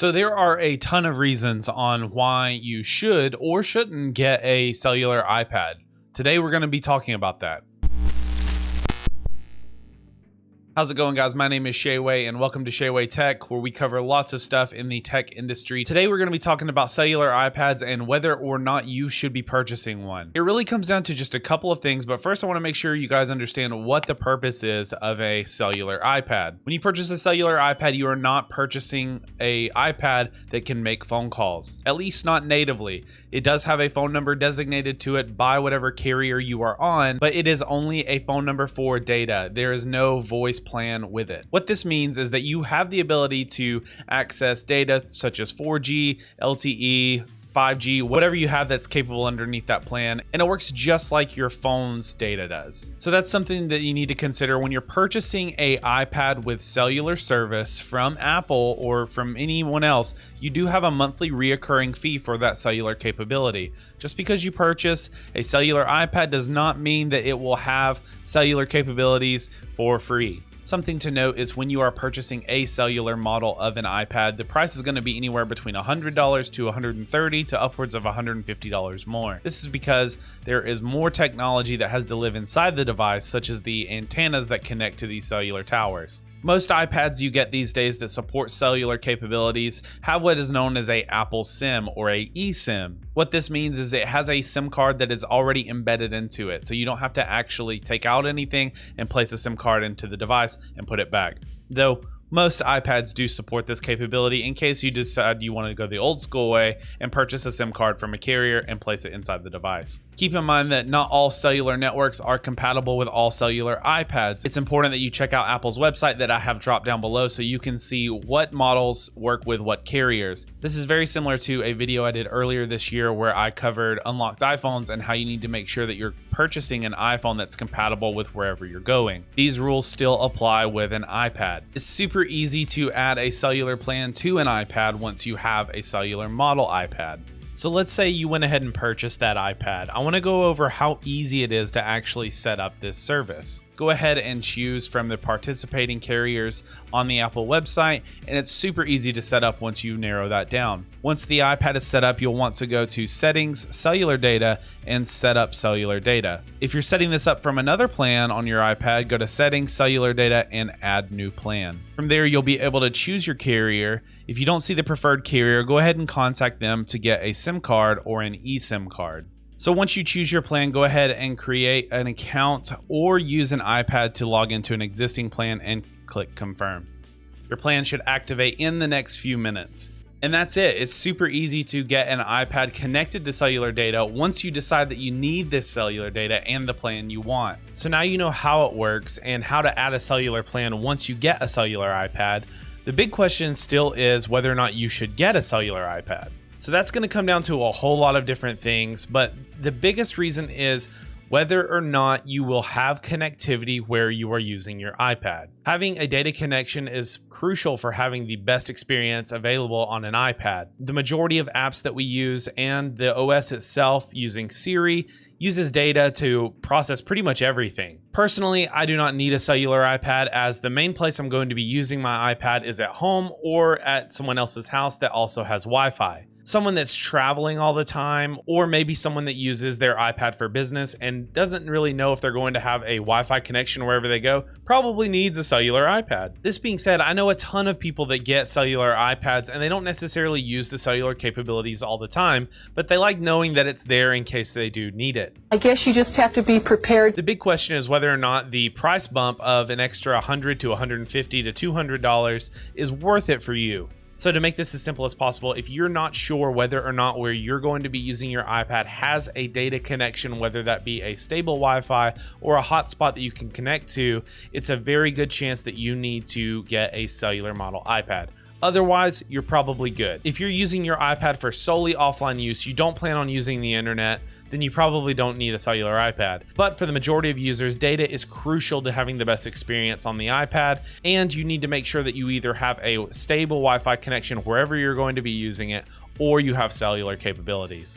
So there are a ton of reasons on why you should or shouldn't get a cellular iPad. Today we're going to be talking about that. How's it going, guys? My name is Shayway and welcome to Shayway Tech, where we cover lots of stuff in the tech industry. Today we're going to be talking about cellular iPads and whether or not you should be purchasing one. It really comes down to just a couple of things, but first I want to make sure you guys understand what the purpose is of a cellular iPad. When you purchase a cellular iPad, you are not purchasing a iPad that can make phone calls, at least not natively. It does have a phone number designated to it by whatever carrier you are on, but it is only a phone number for data. There is no voice plan with it. What this means is that you have the ability to access data such as 4G, LTE, 5G, whatever you have that's capable underneath that plan, and it works just like your phone's data does. So that's something that you need to consider when you're purchasing a iPad with cellular service from Apple or from anyone else. You do have a monthly reoccurring fee for that cellular capability. Just because you purchase a cellular iPad does not mean that it will have cellular capabilities for free. Something to note is when you are purchasing a cellular model of an iPad, the price is going to be anywhere between $100 to $130 to upwards of $150 more. This is because there is more technology that has to live inside the device, such as the antennas that connect to these cellular towers. Most iPads you get these days that support cellular capabilities have what is known as a Apple SIM or a eSIM. What this means is it has a SIM card that is already embedded into it, so you don't have to actually take out anything and place a SIM card into the device and put it back. Though most iPads do support this capability in case you decide you want to go the old school way and purchase a SIM card from a carrier and place it inside the device. Keep in mind that not all cellular networks are compatible with all cellular iPads. It's important that you check out Apple's website that I have dropped down below so you can see what models work with what carriers. This is very similar to a video I did earlier this year where I covered unlocked iPhones and how you need to make sure that you're purchasing an iPhone that's compatible with wherever you're going. These rules still apply with an iPad. It's super easy to add a cellular plan to an iPad once you have a cellular model iPad. So let's say you went ahead and purchased that iPad. I want to go over how easy it is to actually set up this service. Go ahead and choose from the participating carriers on the Apple website, and it's super easy to set up once you narrow that down. Once the iPad is set up, you'll want to go to Settings, Cellular Data, and Set Up Cellular Data. If you're setting this up from another plan on your iPad, go to Settings, Cellular Data, and Add New Plan. From there, you'll be able to choose your carrier. If you don't see the preferred carrier, go ahead and contact them to get a SIM card or an eSIM card. So once you choose your plan, go ahead and create an account or use an iPad to log into an existing plan and click confirm. Your plan should activate in the next few minutes. And that's it. It's super easy to get an iPad connected to cellular data once you decide that you need this cellular data and the plan you want. So now you know how it works and how to add a cellular plan once you get a cellular iPad. The big question still is whether or not you should get a cellular iPad. So that's going to come down to a whole lot of different things, but the biggest reason is whether or not you will have connectivity where you are using your iPad. Having a data connection is crucial for having the best experience available on an iPad. The majority of apps that we use and the OS itself using Siri uses data to process pretty much everything. Personally, I do not need a cellular iPad as the main place I'm going to be using my iPad is at home or at someone else's house that also has Wi-Fi. Someone that's traveling all the time, or maybe someone that uses their iPad for business and doesn't really know if they're going to have a Wi-Fi connection wherever they go, probably needs a cellular iPad. This being said, I know a ton of people that get cellular iPads and they don't necessarily use the cellular capabilities all the time, but they like knowing that it's there in case they do need it. I guess you just have to be prepared. The big question is whether or not the price bump of an extra $100 to $150 to $200 is worth it for you. So to make this as simple as possible, if you're not sure whether or not where you're going to be using your iPad has a data connection, whether that be a stable Wi-Fi or a hotspot that you can connect to, it's a very good chance that you need to get a cellular model iPad. Otherwise, you're probably good. If you're using your iPad for solely offline use, you don't plan on using the internet, then you probably don't need a cellular iPad. But for the majority of users, data is crucial to having the best experience on the iPad, and you need to make sure that you either have a stable Wi-Fi connection wherever you're going to be using it, or you have cellular capabilities.